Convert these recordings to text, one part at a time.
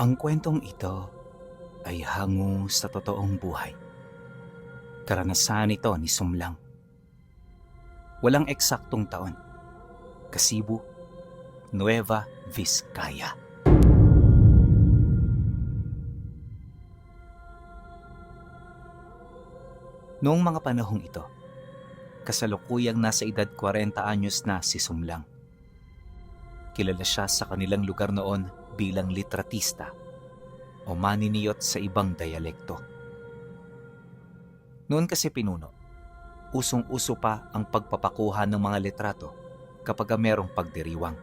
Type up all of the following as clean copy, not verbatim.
Ang kwentong ito ay hango sa totoong buhay. Karanasan ito ni Sumlang. Walang eksaktong taon. Kasibu, Nueva Vizcaya. Noong mga panahong ito, kasalukuyang nasa edad 40 anyos na si Sumlang. Kilala siya sa kanilang lugar noon bilang litratista o maniniyot sa ibang dialekto. Noon kasi pinuno, usong-uso pa ang pagpapakuha ng mga litrato kapag merong pagdiriwang.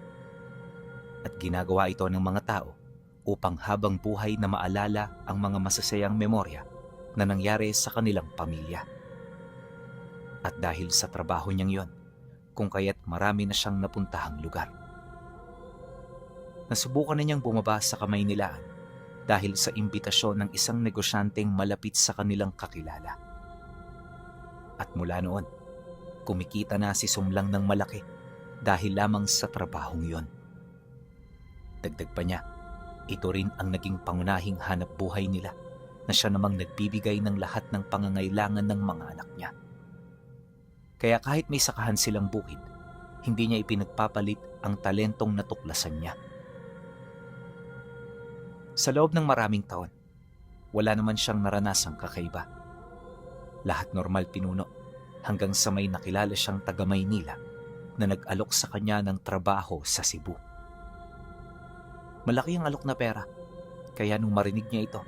At ginagawa ito ng mga tao upang habang buhay na maalala ang mga masasayang memorya na nangyari sa kanilang pamilya. At dahil sa trabaho niyang yon, kung kaya't marami na siyang napuntahang lugar. Nasubukan na niyang bumaba sa Kamaynilaan dahil sa imbitasyon ng isang negosyanteng malapit sa kanilang kakilala. At mula noon, kumikita na si Sumlang ng malaki dahil lamang sa trabahong yon. Dagdag pa niya, ito rin ang naging pangunahing hanap buhay nila na siya namang nagbibigay ng lahat ng pangangailangan ng mga anak niya. Kaya kahit may sakahan silang bukid, hindi niya ipinagpapalit ang talentong natuklasan niya. Sa loob ng maraming taon, wala naman siyang naranasang kakaiba. Lahat normal pinuno hanggang sa may nakilala siyang taga Maynila na nag-alok sa kanya ng trabaho sa Cebu. Malaki ang alok na pera, kaya nung marinig niya ito,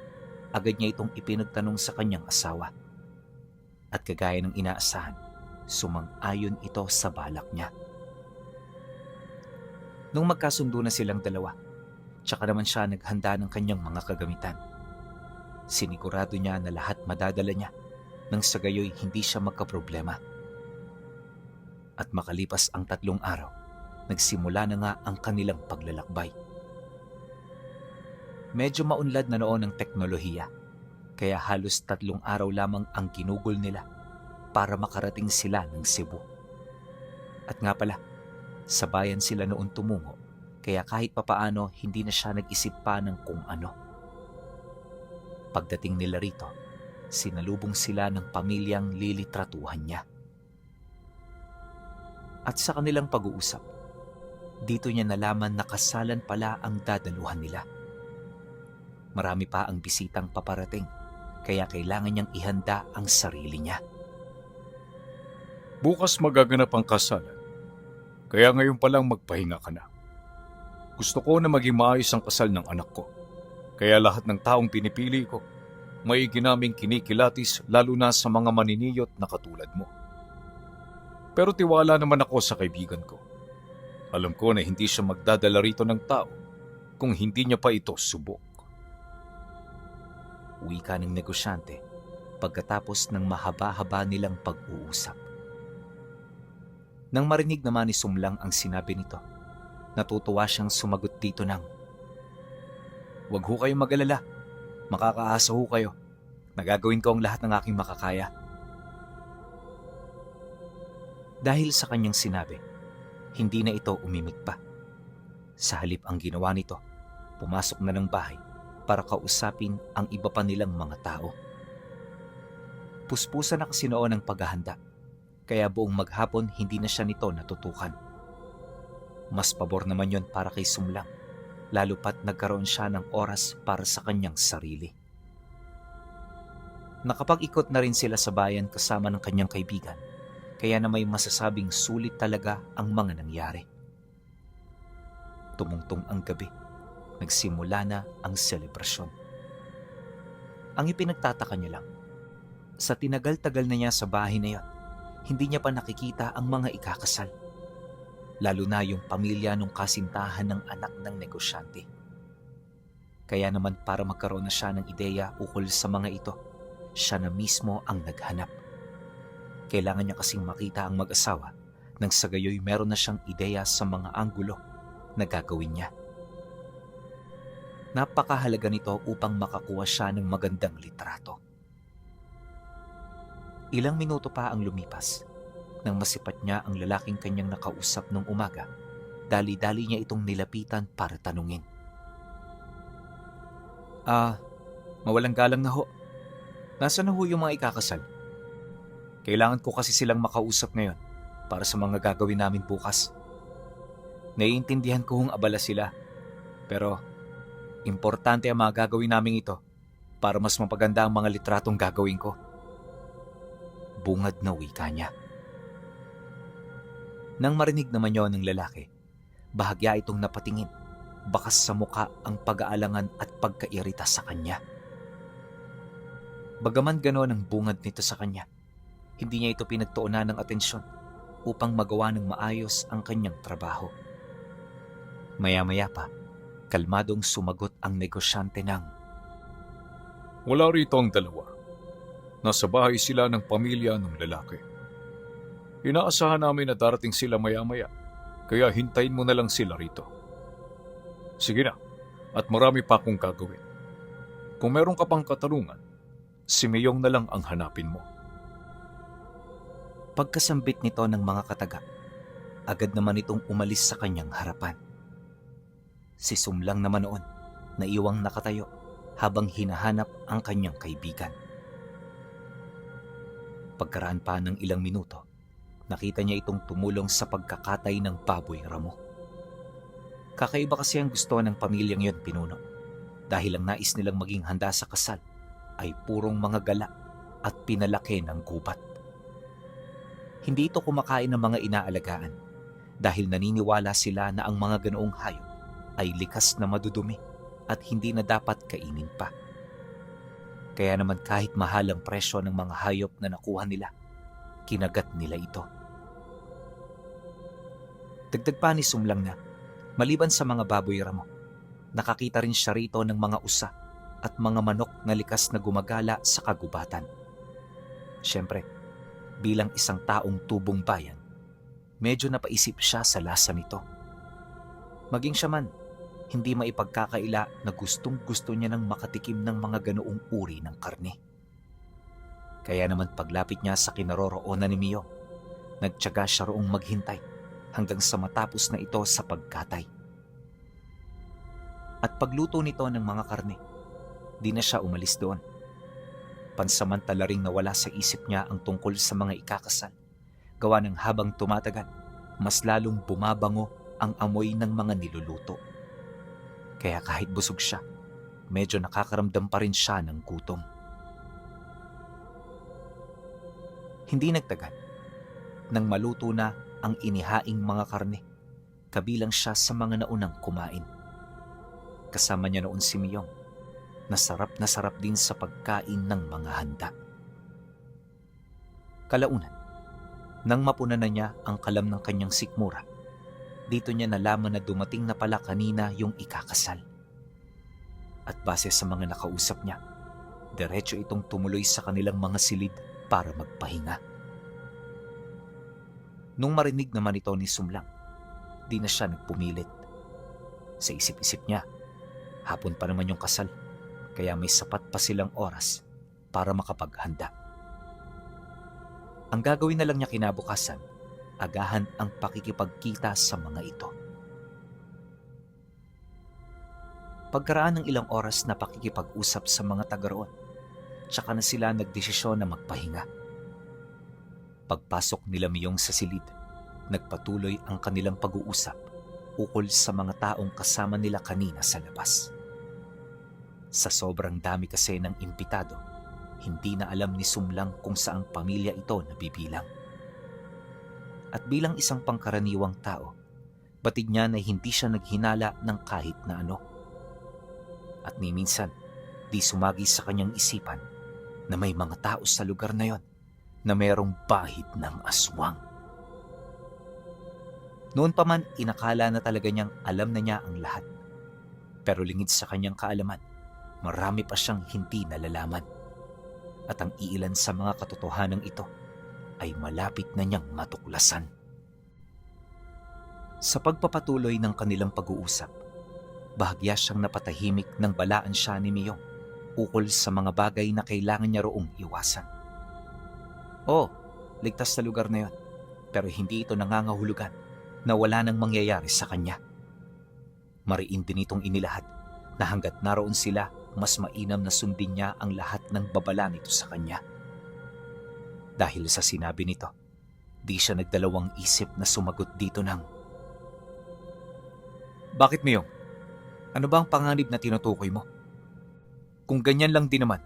agad niya itong ipinagtanong sa kanyang asawa. At kagaya ng inaasahan, sumang-ayon ito sa balak niya. Nung magkasundo na silang dalawa, tsaka naman siya naghanda ng kanyang mga kagamitan. Sinigurado niya na lahat madadala niya nang sa gayoy hindi siya magkaproblema. At makalipas ang 3 araw, nagsimula na nga ang kanilang paglalakbay. Medyo maunlad na noon ang teknolohiya, kaya halos 3 araw lamang ang ginugol nila para makarating sila ng Cebu. At nga pala, sa bayan sila noon tumungo, kaya kahit papaano hindi na siya nag-isip pa ng kung ano. Pagdating nila rito, sinalubong sila ng pamilyang lilitratuhan niya. At sa kanilang pag-uusap, dito niya nalaman na kasalan pala ang dadaluhan nila. Marami pa ang bisitang paparating, kaya kailangan niyang ihanda ang sarili niya. Bukas magaganap ang kasalan, kaya ngayon pa lang magpahinga ka na. Gusto ko na maging maayos ang kasal ng anak ko, kaya lahat ng taong pinipili ko, maigi naming kinikilatis lalo na sa mga maniniyot na katulad mo. Pero tiwala naman ako sa kaibigan ko. Alam ko na hindi siya magdadala rito ng tao kung hindi niya pa ito subok. Wika ng negosyante pagkatapos ng mahaba-haba nilang pag-uusap. Nang marinig naman ni Sumlang ang sinabi nito, natutuwa siyang sumagot dito ng, "Huwag ho kayong mag-alala, makakaasa ho kayo. Nagagawin ko ang lahat ng aking makakaya." Dahil sa kanyang sinabi, hindi na ito umimik pa. Sa halip ang ginawa nito, pumasok na ng bahay para kausapin ang iba pa nilang mga tao. Puspusan na kasi noon ang paghahanda, kaya buong maghapon hindi na siya nito natutukan. Mas pabor naman yon para kay Sumlang, lalo pat nagkaroon siya ng oras para sa kanyang sarili. Nakapag-ikot na rin sila sa bayan kasama ng kanyang kaibigan, kaya na may masasabing sulit talaga ang mga nangyari. Tumungtong ang gabi, nagsimula na ang selebrasyon. Ang ipinagtataka niya lang, sa tinagal-tagal na niya sa bahay na yon, hindi niya pa nakikita ang mga ikakasal. Lalo na yung pamilya nung kasintahan ng anak ng negosyante. Kaya naman para magkaroon na siya ng ideya ukol sa mga ito, siya na mismo ang naghanap. Kailangan niya kasing makita ang mag-asawa nang sa gayoy meron na siyang ideya sa mga anggulo na gagawin niya. Napakahalaga nito upang makakuha siya ng magandang litrato. Ilang minuto pa ang lumipas nang masipat niya ang lalaking kanyang nakausap nung umaga. Dali-dali niya itong nilapitan para tanungin. Mawalang galang na ho. Nasaan na ho yung mga ikakasal? Kailangan ko kasi silang makausap ngayon para sa mga gagawin namin bukas. Naiintindihan ko hong abala sila, pero importante ang mga gagawin namin ito para mas mapaganda ang mga litratong gagawin ko. Bungad na wika niya. Nang marinig naman yon ng lalaki, bahagya itong napatingin. Bakas sa muka ang pag-aalangan at pagkairita sa kanya. Bagaman gano'n ang bungad nito sa kanya, hindi niya ito pinagtuunan ng atensyon upang magawa ng maayos ang kanyang trabaho. Maya-maya pa, kalmadong sumagot ang negosyante ng, Wala rito ang dalawa. Nasa bahay sila ng pamilya ng lalaki. Inaasahan namin na darating sila maya-maya, kaya hintayin mo na lang sila rito. Sige na, at marami pa akong gagawin. Kung meron ka pang katanungan, si Miyong na lang ang hanapin mo. Pagkasambit nito ng mga kataga, agad naman itong umalis sa kanyang harapan. Si Sumlang naman noon, naiwang nakatayo habang hinahanap ang kanyang kaibigan. Pagkaraan pa ng ilang minuto, nakita niya itong tumulong sa pagkakatay ng baboy ramo. Kakaiba kasi ang gusto ng pamilyang yon, pinuno, dahil ang nais nilang maging handa sa kasal ay purong mga gala at pinalaki ng gubat. Hindi ito kumakain ng mga inaalagaan dahil naniniwala sila na ang mga ganoong hayop ay likas na madudumi at hindi na dapat kainin pa. Kaya naman kahit mahal ang presyo ng mga hayop na nakuha nila, kinagat nila ito. Dagdag pa ni Sumlang na, maliban sa mga baboy ramo, nakakita rin siya rito ng mga usa at mga manok na likas na gumagala sa kagubatan. Siyempre, bilang isang taong tubong bayan, medyo napaisip siya sa lasa nito. Maging siya man, hindi maipagkakaila na gustong-gusto niya nang makatikim ng mga ganoong uri ng karne. Kaya naman paglapit niya sa kinaroroonan ni Miyong, nagtiyaga siya roong maghintay hanggang sa matapos na ito sa pagkatay. At pagluto nito ng mga karne, di na siya umalis doon. Pansamantala ring nawala sa isip niya ang tungkol sa mga ikakasal, gawa ng habang tumatagal, mas lalong bumabango ang amoy ng mga niluluto. Kaya kahit busog siya, medyo nakakaramdam pa rin siya ng gutom. Hindi nagtagal, nang maluto na ang inihaing mga karne, kabilang siya sa mga naunang kumain. Kasama niya noon si Miyong, na sarap din sa pagkain ng mga handa. Kalaunan, nang mapuna na niya ang kalam ng kanyang sikmura, dito niya nalaman na dumating na pala kanina yung ikakasal. At base sa mga nakausap niya, diretso itong tumuloy sa kanilang mga silid para magpahinga. Nung marinig naman ito ni Sumlang, di na siya nagpumilit. Sa isip-isip niya, hapon pa naman yung kasal, kaya may sapat pa silang oras para makapaghanda. Ang gagawin na lang niya kinabukasan, agahan ang pakikipagkita sa mga ito. Pagkaraan ng ilang oras na pakikipag-usap sa mga taga-roon, tsaka na sila nagdesisyon na magpahinga. Pagpasok nila Miyong sa silid, nagpatuloy ang kanilang pag-uusap ukol sa mga taong kasama nila kanina sa labas. Sa sobrang dami kasi ng imbitado, hindi na alam ni Sumlang kung saang pamilya ito nabibilang. At bilang isang pangkaraniwang tao, batid niya na hindi siya naghinala ng kahit na ano. At ni minsan, di sumagi sa kanyang isipan na may mga tao sa lugar na yon na mayroong bahid ng aswang. Noon pa man, inakala na talaga niyang alam na niya ang lahat. Pero lingid sa kanyang kaalaman, marami pa siyang hindi nalalaman. At ang iilan sa mga katotohanan ito ay malapit na niyang matuklasan. Sa pagpapatuloy ng kanilang pag-uusap, bahagya siyang napatahimik nang balaan siya ni Miyong ukol sa mga bagay na kailangan niya roong iwasan. Ligtas sa lugar na yon, pero hindi ito nangangahulugan na wala nang mangyayari sa kanya. Mariin din itong inilahad na hanggat naroon sila, mas mainam na sundin niya ang lahat ng babala nito sa kanya. Dahil sa sinabi nito, di siya nagdalawang isip na sumagot dito ng, "Bakit, Miyong? Ano ba ang panganib na tinutukoy mo? Kung ganyan lang din naman,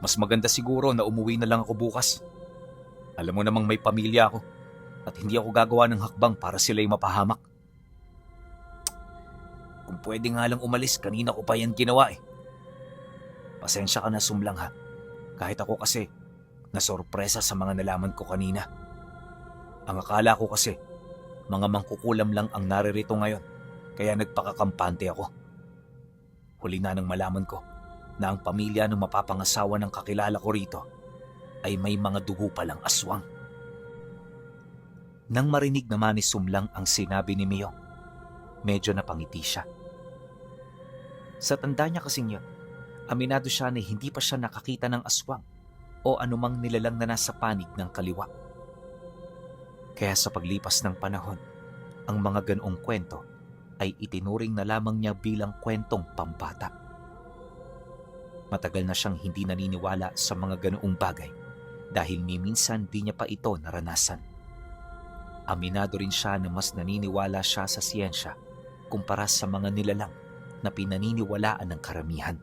mas maganda siguro na umuwi na lang ako bukas. Alam mo namang may pamilya ako at hindi ako gagawa ng hakbang para sila'y mapahamak. Kung pwede nga lang umalis, kanina ko pa yan ginawa eh. Pasensya ka na, Sumlang ha. Kahit ako kasi, nasorpresa sa mga nalaman ko kanina. Ang akala ko kasi, mga mangkukulam lang ang naririto ngayon, kaya nagpakakampante ako. Huli na nang malaman ko na ang pamilya ng mapapangasawa ng kakilala ko rito ay may mga dugo palang aswang." Nang marinig naman ni Sumlang ang sinabi ni Miyong, medyo napangiti siya. Sa tanda niya kasing yun, aminado siya na hindi pa siya nakakita ng aswang o anumang nilalang na nasa panig ng kaliwa. Kaya sa paglipas ng panahon, ang mga ganoong kwento ay itinuring na lamang niya bilang kwentong pambata. Matagal na siyang hindi naniniwala sa mga ganoong bagay dahil ni minsan di niya pa ito naranasan. Aminado rin siya na mas naniniwala siya sa siyensya kumpara sa mga nilalang na pinaniniwalaan ng karamihan.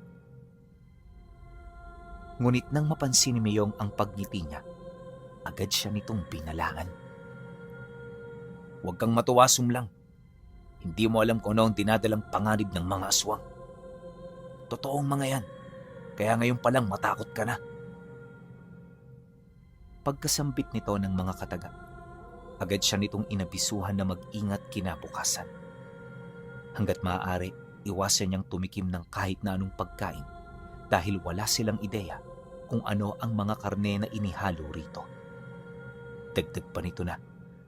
Ngunit nang mapansin ni Miyong ang pagngiti niya, agad siya nitong binalaan. "Huwag kang matuwa, Sumlang. Hindi mo alam kung ano ang dinadalang panganib ng mga aswang. Totoong mga yan, kaya ngayon pa lang matakot ka na." Pagkasambit nito ng mga kataga, agad siya nitong inabisuhan na mag-ingat kinabukasan. Hanggat maaari, iwasan niyang tumikim ng kahit na anong pagkain dahil wala silang ideya kung ano ang mga karne na inihalo rito. Dagdag pa nito na,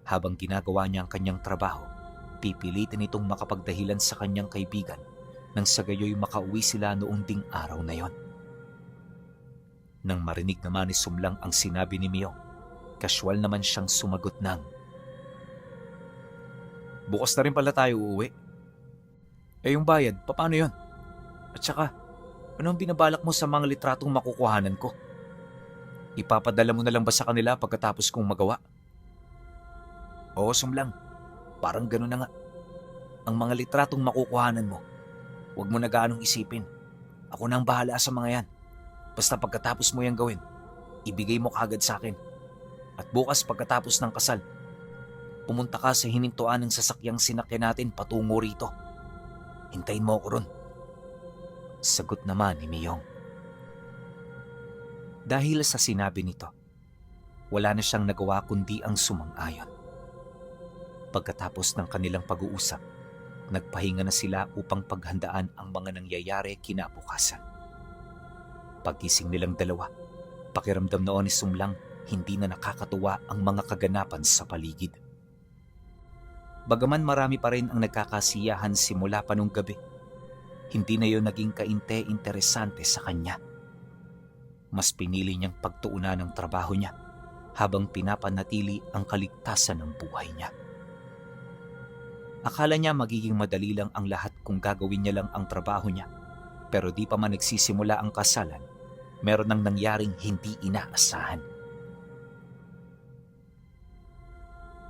habang ginagawa niya ang kanyang trabaho, pipilitin itong makapagdahilan sa kanyang kaibigan nang sa gayoy makauwi sila noong ding araw na yon. Nang marinig naman ni Sumlang ang sinabi ni Miyong, kasyual naman siyang sumagot ng, "Bukas na rin pala tayo uuwi. Eh yung bayad, paano yon? At saka, anong binabalak mo sa mga litratong makukuhanan ko? Ipapadala mo na lang ba sa kanila pagkatapos kong magawa?" "Oo, Sumlang. Parang gano'n na nga. Ang mga litratong makukuhanan mo, huwag mo na gaanong isipin. Ako na ang bahala sa mga yan. Basta pagkatapos mo yan gawin, ibigay mo kaagad sa akin. At bukas pagkatapos ng kasal, pumunta ka sa hinintuan ng sasakyang sinakyan natin patungo rito. Hintayin mo ako ron." Sagot naman ni Miyong. Dahil sa sinabi nito, wala na siyang nagawa kundi ang sumang-ayon. Pagkatapos ng kanilang pag-uusap, nagpahinga na sila upang paghandaan ang mga nangyayari kinabukasan. Paggising nilang dalawa, pakiramdam noon ni Sumlang hindi na nakakatuwa ang mga kaganapan sa paligid. Bagaman marami pa rin ang nagkakasiyahan simula pa nung gabi, hindi na yun naging kainte-interesante sa kanya. Mas pinili niyang pagtuunan ng trabaho niya habang pinapanatili ang kaligtasan ng buhay niya. Akala niya magiging madali lang ang lahat kung gagawin niya lang ang trabaho niya, pero di pa man nagsisimula ang kasalan, meron nang nangyaring hindi inaasahan.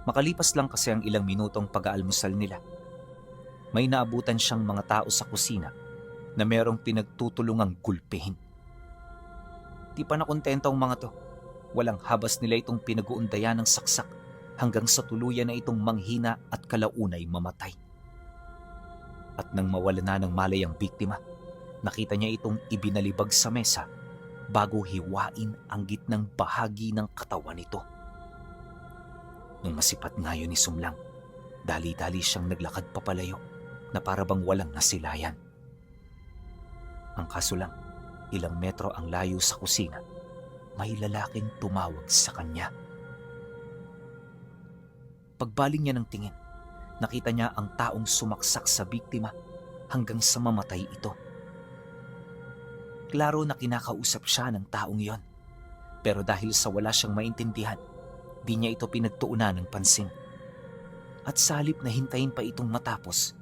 Makalipas lang kasi ang ilang minutong pag-aalmusal nila, may naabutan siyang mga tao sa kusina na merong pinagtutulungang gulpihin. Di pa nakontento ang mga to. Walang habas nila itong pinag-uundayan ng saksak hanggang sa tuluyan na itong manghina at kalaunay mamatay. At nang mawala na ng malay ang biktima, nakita niya itong ibinalibag sa mesa bago hiwain ang gitnang bahagi ng katawan nito. Nung masipat nga yun ni Sumlang, dali-dali siyang naglakad papalayo na para bang walang nasilayan. Ang kaso lang, ilang metro ang layo sa kusina, may lalaking tumawag sa kanya. Pagbaling niya ng tingin, nakita niya ang taong sumaksak sa biktima hanggang sa mamatay ito. Klaro na kinakausap siya ng taong yon, pero dahil sa wala siyang maintindihan, di niya ito pinagtuunan ng pansin. At sa halip na hintayin pa itong matapos,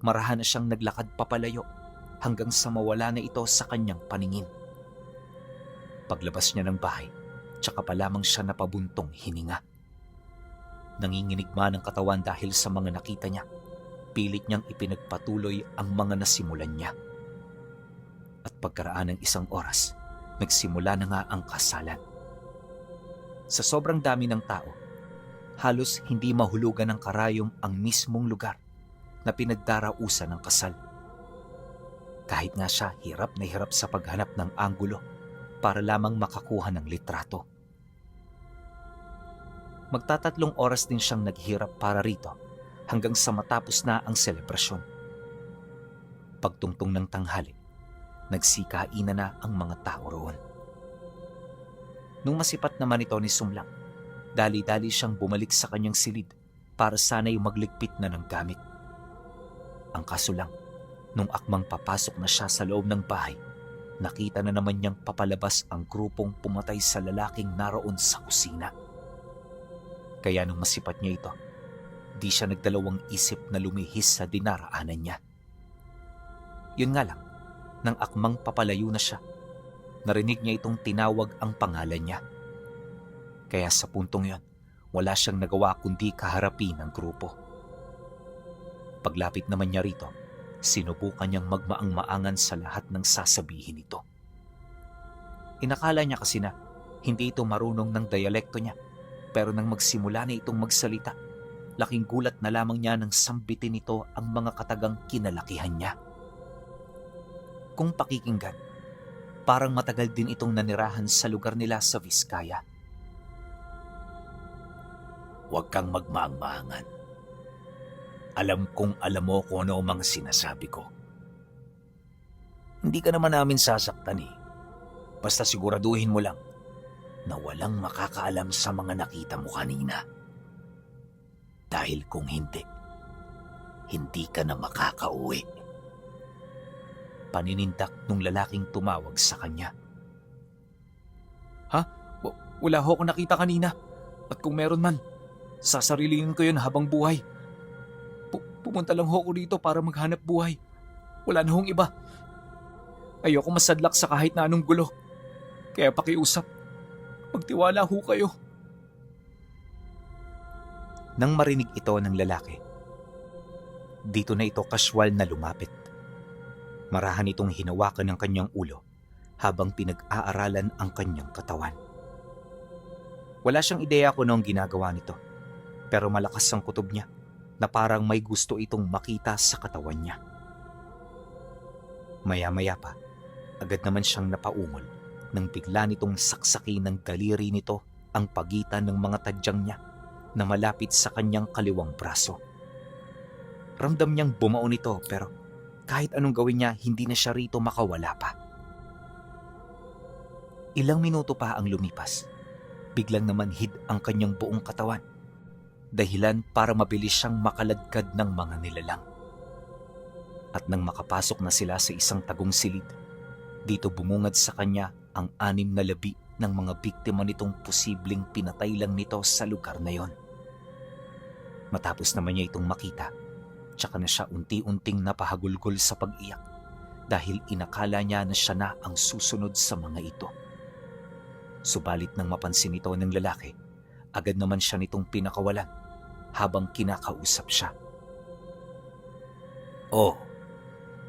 marahan na siyang naglakad papalayo hanggang sa mawala na ito sa kanyang paningin. Paglabas niya ng bahay, tsaka pa lamang siya napabuntong hininga. Nanginginig man ang katawan dahil sa mga nakita niya. Pilit niyang ipinagpatuloy ang mga nasimulan niya. At pagkaraan ng isang oras, nagsimula na nga ang kasalan. Sa sobrang dami ng tao, halos hindi mahulugan ng karayom ang mismong lugar na pinagdarausan ng kasal. Kahit nga siya hirap na hirap sa paghanap ng anggulo para lamang makakuha ng litrato. Magtatatlong oras din siyang naghirap para rito hanggang sa matapos na ang selebrasyon. Pagtungtong ng tanghali, nagsikainan na ang mga tao roon. Nung masipat naman ito ni Sumlang, dali-dali siyang bumalik sa kanyang silid para sana'y magligpit na ng gamit. Ang kaso lang, nung akmang papasok na siya sa loob ng bahay, nakita na naman niyang papalabas ang grupong pumatay sa lalaking naroon sa kusina. Kaya nung masipat niya ito, di siya nagdalawang isip na lumihis sa dinaraanan niya. Yun nga lang, nang akmang papalayo na siya, narinig niya itong tinawag ang pangalan niya. Kaya sa puntong yon, wala siyang nagawa kundi kaharapin ang grupo. Paglapit naman niya rito, sinubukan niyang magmaang-maangan sa lahat ng sasabihin nito. Inakala niya kasi na hindi ito marunong ng dialekto niya, pero nang magsimula na itong magsalita, laking gulat na lamang niya nang sambitin nito ang mga katagang kinalakihan niya. Kung pakikinggan, parang matagal din itong nanirahan sa lugar nila sa Vizcaya. Huwag kang magmaang-maangan. Alam kong alam mo kung ano ang mga sinasabi ko. Hindi ka naman namin sasaktan eh. Basta siguraduhin mo lang na walang makakaalam sa mga nakita mo kanina. Dahil kung hindi, hindi ka na makakauwi. Paninindak nung lalaking tumawag sa kanya. Wala ho akong nakita kanina. At kung meron man, sasarilinin ko yun habang buhay. Pumunta lang ho ako dito para maghanap buhay. Wala na hong iba. Ayoko masadlak sa kahit na anong gulo. Kaya pakiusap, magtiwala ho kayo. Nang marinig ito ng lalaki, dito na ito kaswal na lumapit. Marahan itong hinawakan ng kanyang ulo habang pinag-aaralan ang kanyang katawan. Wala siyang ideya kung anong ginagawa nito, pero malakas ang kutob niya na parang may gusto itong makita sa katawan niya. Maya-maya pa, agad naman siyang napaungol nang bigla nitong saksakin ng daliri nito ang pagitan ng mga tadyang niya na malapit sa kanyang kaliwang braso. Ramdam niyang bumaon ito pero kahit anong gawin niya, hindi na siya rito makawala pa. Ilang minuto pa ang lumipas. Biglang namanhid ang kanyang buong katawan. Dahilan para mabilis siyang makaladkad ng mga nilalang. At nang makapasok na sila sa isang tagong silid, dito bumungad sa kanya ang 6 na labi ng mga biktima nitong posibleng pinatay lang nito sa lugar na yon. Matapos naman niya itong makita, tsaka na siya unti-unting napahagulgol sa pag-iyak dahil inakala niya na siya na ang susunod sa mga ito. Subalit nang mapansin ito ng lalaki, agad naman siya nitong pinakawalan habang kinakausap siya. Oh,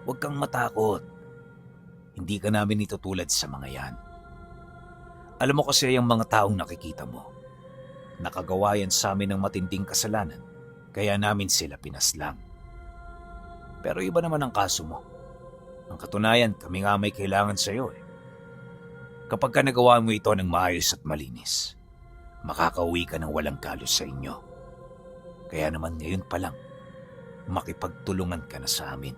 huwag kang matakot. Hindi ka namin itutulad sa mga yan. Alam mo kasi ang mga taong nakikita mo, nakagawa yan sa amin ng matinding kasalanan, kaya namin sila pinaslang. Pero iba naman ang kaso mo. Ang katunayan, kami nga may kailangan sa iyo eh. Kapag ka nagawa mo ito ng maayos at malinis, makakauwi ka ng walang kalos sa inyo. Kaya naman ngayon pa lang, makipagtulungan ka na sa amin.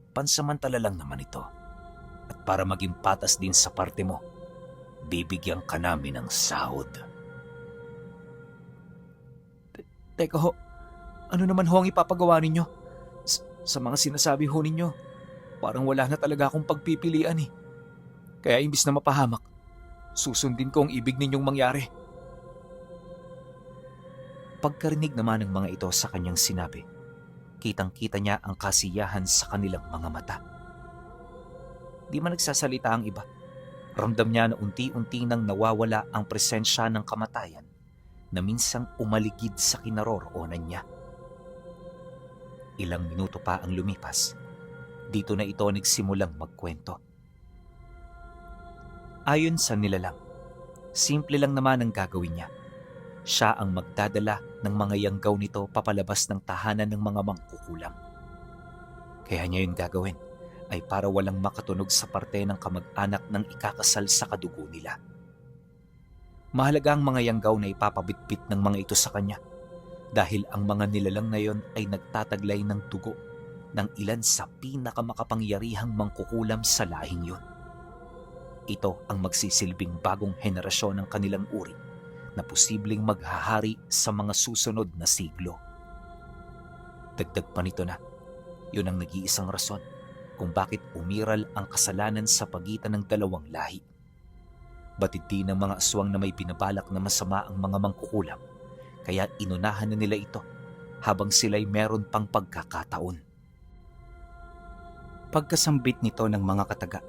Pansamantala lang naman ito. At para maging patas din sa parte mo, bibigyan ka namin ng sahod. Teka ho, ano naman ho ang ipapagawa ninyo? Sa mga sinasabi ho ninyo, parang wala na talaga akong pagpipilian eh. Kaya imbis na mapahamak, susundin ko ang ibig ninyong mangyari. Pagkarinig naman ng mga ito sa kanyang sinabi, kitang-kita niya ang kasiyahan sa kanilang mga mata. Di man nagsasalita ang iba. Ramdam niya na unti-unti nang nawawala ang presensya ng kamatayan na minsang umaligid sa kinaroroonan niya. Ilang minuto pa ang lumipas. Dito na ito nagsimulang magkwento. Ayon sa nilalang, simple lang naman ang gagawin niya. Siya ang magdadala ng mga yanggaw nito papalabas ng tahanan ng mga mangkukulam. Kaya niya yun gagawin ay para walang makatunog sa parte ng kamag-anak ng ikakasal sa kadugo nila. Mahalaga ang mga yanggaw na ipapabitbit ng mga ito sa kanya dahil ang mga nilalang na yon ay nagtataglay ng dugo ng ilan sa pinakamakapangyarihang mangkukulam sa lahing yon. Ito ang magsisilbing bagong henerasyon ng kanilang uri na posibleng maghahari sa mga susunod na siglo. Dagdag pa nito na, yun ang nag-iisang rason kung bakit umiral ang kasalanan sa pagitan ng dalawang lahi. Batid din ng mga aswang na may binabalak na masama ang mga mangkukulam, kaya inunahan na nila ito habang sila'y meron pang pagkakataon. Pagkasambit nito ng mga kataga,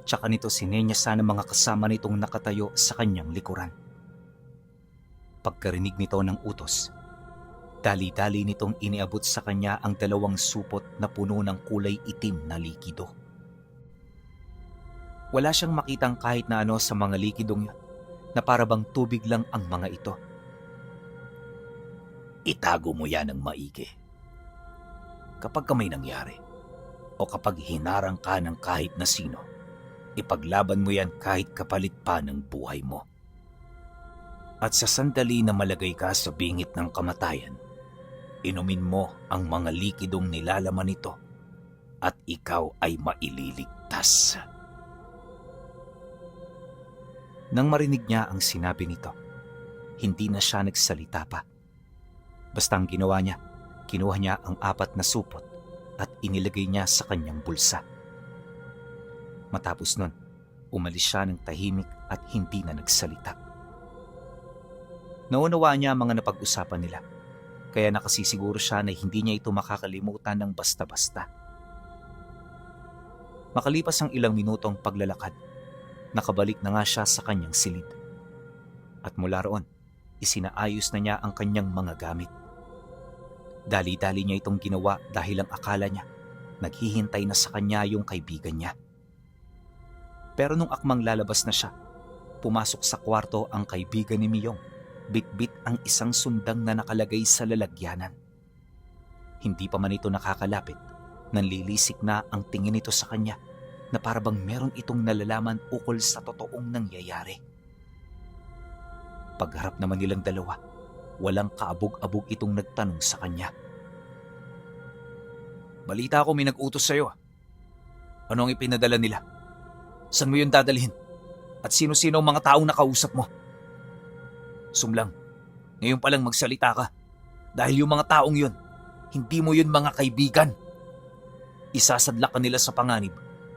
tsaka nito sinenyasan ng mga kasama nitong nakatayo sa kanyang likuran. Pagkarinig nito ng utos, dali-dali nitong iniabot sa kanya ang dalawang supot na puno ng kulay itim na likido. Wala siyang makitang kahit na ano sa mga likidong yun, na parabang tubig lang ang mga ito. Itago mo yan ng maigi. Kapag ka may nangyari, o kapag hinarang ka ng kahit na sino, ipaglaban mo yan kahit kapalit pa ng buhay mo. At sa sandali na malagay ka sa bingit ng kamatayan, inumin mo ang mga likidong nilalaman nito at ikaw ay maililigtas. Nang marinig niya ang sinabi nito, hindi na siya nagsalita pa. Basta ang ginawa niya, kinuha niya ang 4 na supot at inilagay niya sa kanyang bulsa. Matapos nun, umalis siya ng tahimik at hindi na nagsalita. Naunawaan niya ang mga napag-usapan nila, kaya nakasisiguro siya na hindi niya ito makakalimutan ng basta-basta. Makalipas ang ilang minutong paglalakad, nakabalik na nga siya sa kanyang silid. At mula roon, isinaayos na niya ang kanyang mga gamit. Dali-dali niya itong ginawa dahil ang akala niya, naghihintay na sa kanya yung kaibigan niya. Pero nung akmang lalabas na siya, pumasok sa kwarto ang kaibigan ni Miyong. Bit-bit ang isang sundang na nakalagay sa lalagyanan. Hindi pa man ito nakakalapit, nanlilisik na ang tingin nito sa kanya na parabang meron itong nalalaman ukol sa totoong nangyayari. Pagharap naman nilang dalawa, walang kaabog-abog itong nagtanong sa kanya. Balita ko may nag-utos sa'yo. Ano ang ipinadala nila? Saan mo yun dadalhin? At sino-sino ang mga taong nakausap mo? Sumlang, ngayon palang magsalita ka. Dahil yung mga taong yun, hindi mo yun mga kaibigan. Isasadlak ka nila sa panganib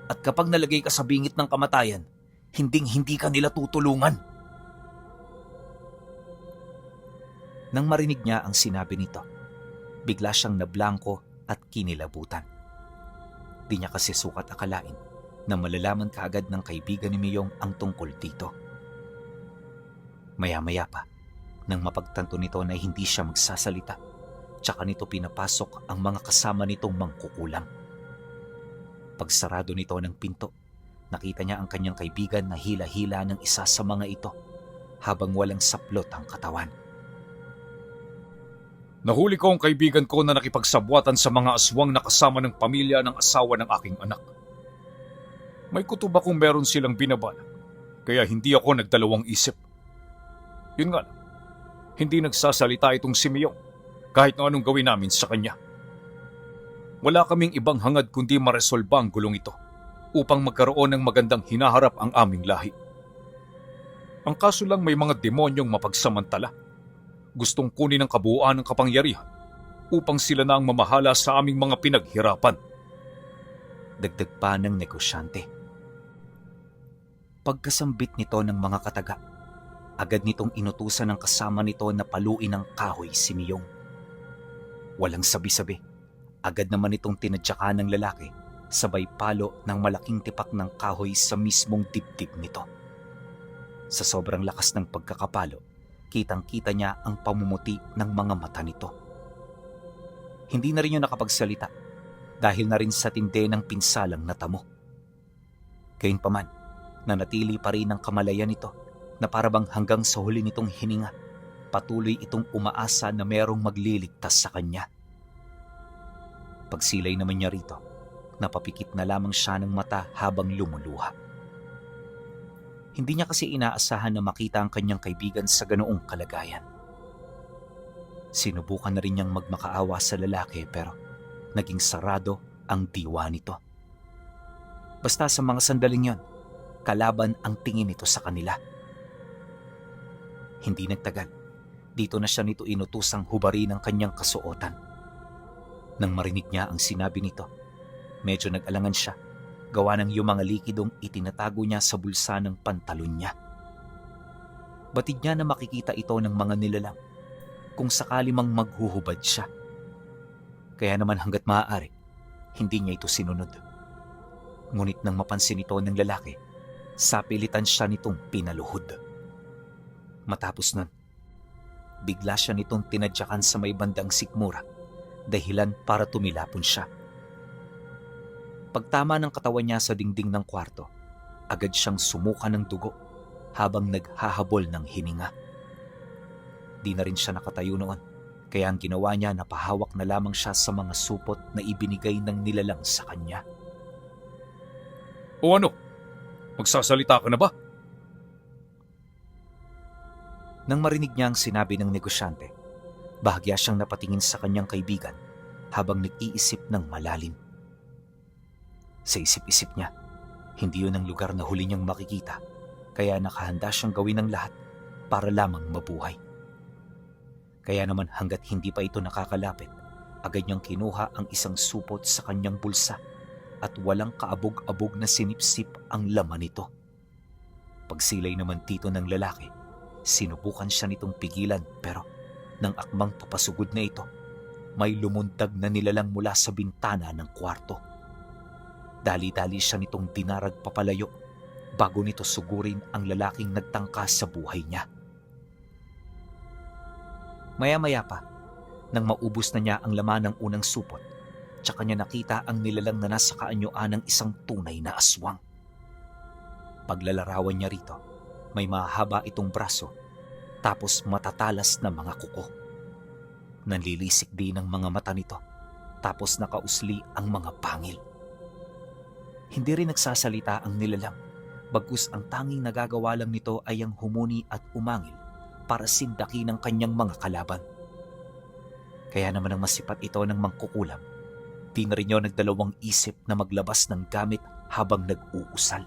at kapag nalagay ka sa bingit ng kamatayan, hinding-hindi ka nila tutulungan. Nang marinig niya ang sinabi nito, bigla siyang nablangko at kinilabutan. Di niya kasi sukat akalain na malalaman kaagad ng kaibigan ni Miyong ang tungkol dito. Maya-maya pa, nang mapagtanto nito na hindi siya magsasalita, tsaka nito pinapasok ang mga kasama nitong mangkukulam. Pagsarado nito ng pinto, nakita niya ang kanyang kaibigan na hila-hila ng isa sa mga ito habang walang saplot ang katawan. Nahuli ko ang kaibigan ko na nakipagsabwatan sa mga aswang na kasama ng pamilya ng asawa ng aking anak. May kutob akong meron silang binabalak, kaya hindi ako nagdalawang isip. Yun nga lang, hindi nagsasalita itong si Miyong kahit na anong gawin namin sa kanya. Wala kaming ibang hangad kundi maresolba ang gulong ito upang magkaroon ng magandang hinaharap ang aming lahi. Ang kaso lang may mga demonyong mapagsamantala. Gustong kunin ang kabuuan ng kapangyarihan upang sila na ang mamahala sa aming mga pinaghirapan. Dagdag pa ng negosyante. Pagkasambit nito ng mga kataga, agad nitong inutusan ng kasama nito na paluin ng kahoy si Miyong. Walang sabi-sabi, agad naman itong tinadyakan ng lalaki sabay palo ng malaking tipak ng kahoy sa mismong dibdib nito. Sa sobrang lakas ng pagkakapalo, kitang-kita niya ang pamumuti ng mga mata nito. Hindi na rin yun nakapagsalita dahil na rin sa tindi ng pinsalang natamo. Gayunpaman, nanatili pa rin ang kamalayan nito na parabang hanggang sa huli nitong hininga, patuloy itong umaasa na merong magliligtas sa kanya. Pagsilay naman niya rito, napapikit na lamang siya ng mata habang lumuluha. Hindi niya kasi inaasahan na makita ang kanyang kaibigan sa ganoong kalagayan. Sinubukan na rin niyang magmakaawa sa lalaki pero naging sarado ang diwa nito. Basta sa mga sandaling yon, kalaban ang tingin nito sa kanila. Hindi nagtagal, dito na siya nito inutusang hubarin ang kanyang kasuotan. Nang marinig niya ang sinabi nito, medyo nag-alangan siya, gawa ng yung mga likidong itinatago niya sa bulsa ng pantalon niya. Batid niya na makikita ito ng mga nilalang kung sakali mang maghuhubad siya. Kaya naman hanggat maaari, hindi niya ito sinunod. Ngunit nang mapansin ito ng lalaki, sapilitan siya nitong pinaluhod. Matapos nun, bigla siya nitong tinadyakan sa may bandang sikmura, dahilan para tumilapon siya. Pagtama ng katawan niya sa dingding ng kwarto, agad siyang sumuka ng dugo habang naghahabol ng hininga. Di na rin siya nakatayo noon, kaya ang ginawa niya napahawak na lamang siya sa mga supot na ibinigay ng nilalang sa kanya. O ano? Magsasalita ka na ba? Nang marinig niya ang sinabi ng negosyante, bahagya siyang napatingin sa kanyang kaibigan habang nag-iisip ng malalim. Sa isip-isip niya, hindi yun ang lugar na huli niyang makikita, kaya nakahanda siyang gawin ang lahat para lamang mabuhay. Kaya naman hanggat hindi pa ito nakakalapit, agad niyang kinuha ang isang supot sa kanyang bulsa at walang kaabog-abog na sinipsip ang laman nito. Pagsilay naman dito ng lalaki, sinubukan siya nitong pigilan pero nang akmang papasugod na ito, may lumundag na nilalang mula sa bintana ng kwarto. Dali-dali siya nitong dinarag papalayo bago nito sugurin ang lalaking nagtangka sa buhay niya. Maya-maya pa, nang maubos na niya ang laman ng unang supot, tsaka niya nakita ang nilalang na nasa kaanyuan ng isang tunay na aswang. Paglalarawan niya rito, may mahaba itong braso, tapos matatalas na mga kuko. Nanlilisik din ang mga mata nito, tapos nakausli ang mga pangil. Hindi rin nagsasalita ang nilalang, bagkus ang tanging nagagawa lang nito ay ang humuni at umangil para sindakin ang kanyang mga kalaban. Kaya naman ang masipat ito ng mangkukulam, di na rin yun nagdalawang isip na maglabas ng gamit habang nag-uusal.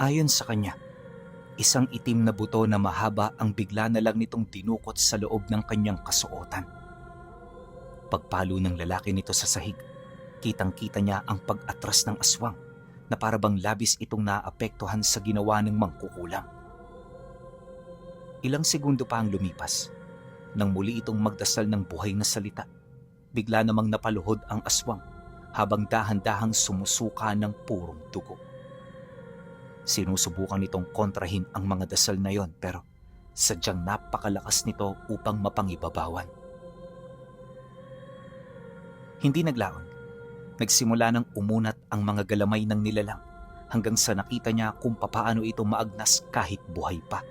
Ayon sa kanya, isang itim na buto na mahaba ang bigla na lang nitong dinukot sa loob ng kanyang kasuotan. Pagpalo ng lalaki nito sa sahig, kitang-kita niya ang pag-atras ng aswang na parabang labis itong naapektuhan sa ginawa ng mangkukulam. Ilang segundo pa ang lumipas, nang muli itong magdasal ng buhay na salita, bigla namang napaluhod ang aswang habang dahan-dahang sumusuka ng purong dugo. Sinusubukan nitong kontrahin ang mga dasal na yon pero sadyang napakalakas nito upang mapangibabawan. Hindi naglaon. Nagsimula nang umunat ang mga galamay ng nilalang hanggang sa nakita niya kung papaano ito maagnas kahit buhay pa.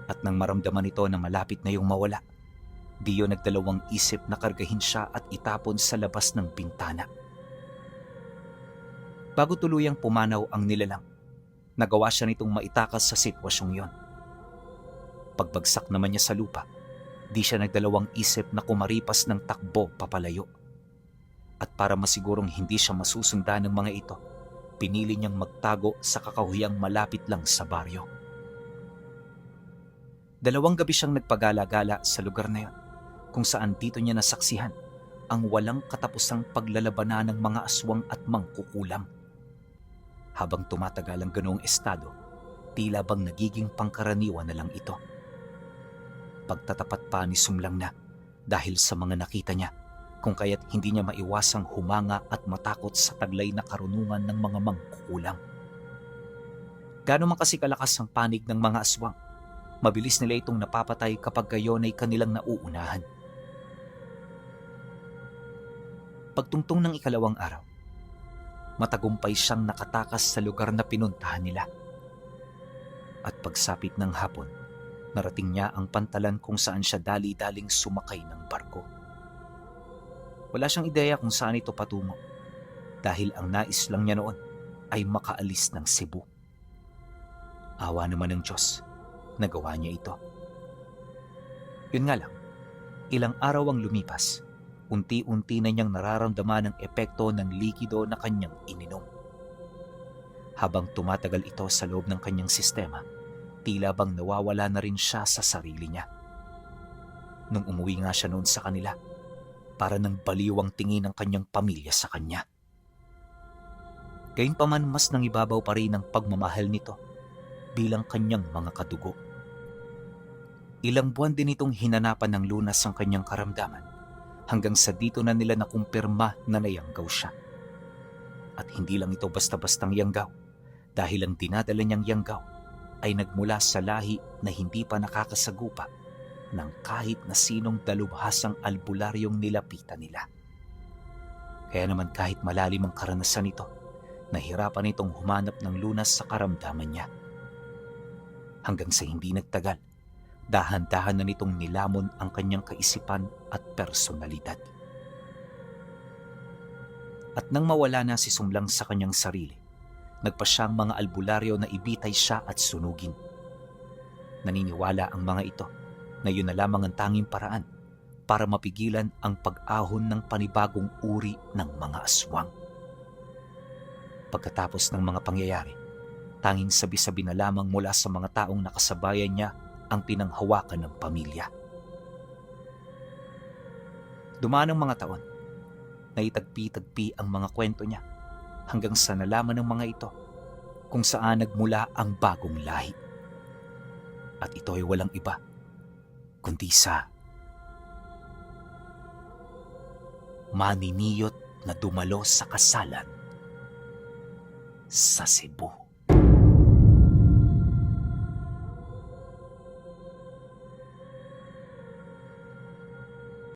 At nang maramdaman nito na malapit na yung mawala, di yun nagdalawang isip na kargahin siya at itapon sa labas ng bintana. Bago tuluyang pumanaw ang nilalang, nagawa siya nitong maitakas sa sitwasyong yon. Pagbagsak naman niya sa lupa, di siya nagdalawang isip na kumaripas ng takbo papalayo. At para masigurong hindi siya masusundan ng mga ito, pinili niyang magtago sa kakahuyang malapit lang sa baryo. 2 gabi siyang nagpagala-gala sa lugar na yon, kung saan dito niya nasaksihan ang walang katapusang paglalabanan ng mga aswang at mangkukulam. Habang tumatagal ang ganoong estado, tila bang nagiging pangkaraniwan na lang ito. Pagtatapat pa ni Sumlang na dahil sa mga nakita niya, kung kaya't hindi niya maiwasang humanga at matakot sa taglay na karunungan ng mga mangkukulam. Gaano man kasi kalakas ang panig ng mga aswang, mabilis nila itong napapatay kapag gayon ay kanilang nauunahan. Pagtungtong ng ikalawang araw, matagumpay siyang nakatakas sa lugar na pinuntahan nila. At pagsapit ng hapon, narating niya ang pantalan kung saan siya dali-daling sumakay ng barko. Wala siyang ideya kung saan ito patungo dahil ang nais lang niya noon ay makaalis ng Cebu. Awa naman ng Diyos, nagawa niya ito. Yun nga lang, ilang araw ang lumipas, unti-unti na niyang nararamdaman ang epekto ng likido na kanyang ininom. Habang tumatagal ito sa loob ng kanyang sistema, tila bang nawawala na rin siya sa sarili niya. Nung umuwi nga siya noon sa kanila, para nang baliwang tingin ng kanyang pamilya sa kanya. Gayunpaman mas nangibabaw pa rin ang pagmamahal nito bilang kanyang mga kadugo. Ilang buwan din itong hinanapan ng lunas ang kanyang karamdaman hanggang sa dito na nila nakumpirma na nayanggaw siya. At hindi lang ito basta-bastang yanggaw dahil ang dinadala niyang yanggaw ay nagmula sa lahi na hindi pa nakakasagupa ng kahit na sinong dalubhasang albularyong nilapitan nila. Kaya naman kahit malalim ang karanasan nito, nahirapan itong humanap ng lunas sa karamdaman niya. Hanggang sa hindi nagtagal, dahan-dahan na nitong nilamon ang kanyang kaisipan at personalidad. At nang mawala na si Sumlang sa kanyang sarili, nagpa siyang mga albularyo na ibitay siya at sunugin. Naniniwala ang mga ito na yun na lamang ang tanging paraan para mapigilan ang pag-ahon ng panibagong uri ng mga aswang. Pagkatapos ng mga pangyayari, tanging sabi-sabi na lamang mula sa mga taong nakasabayan niya ang pinanghawakan ng pamilya. Dumaan ang mga taon, naitagpi-tagpi ang mga kwento niya hanggang sa nalaman ng mga ito kung saan nagmula ang bagong lahi. At ito ay walang iba kundi sa maniniyot na dumalo sa kasalan sa Cebu.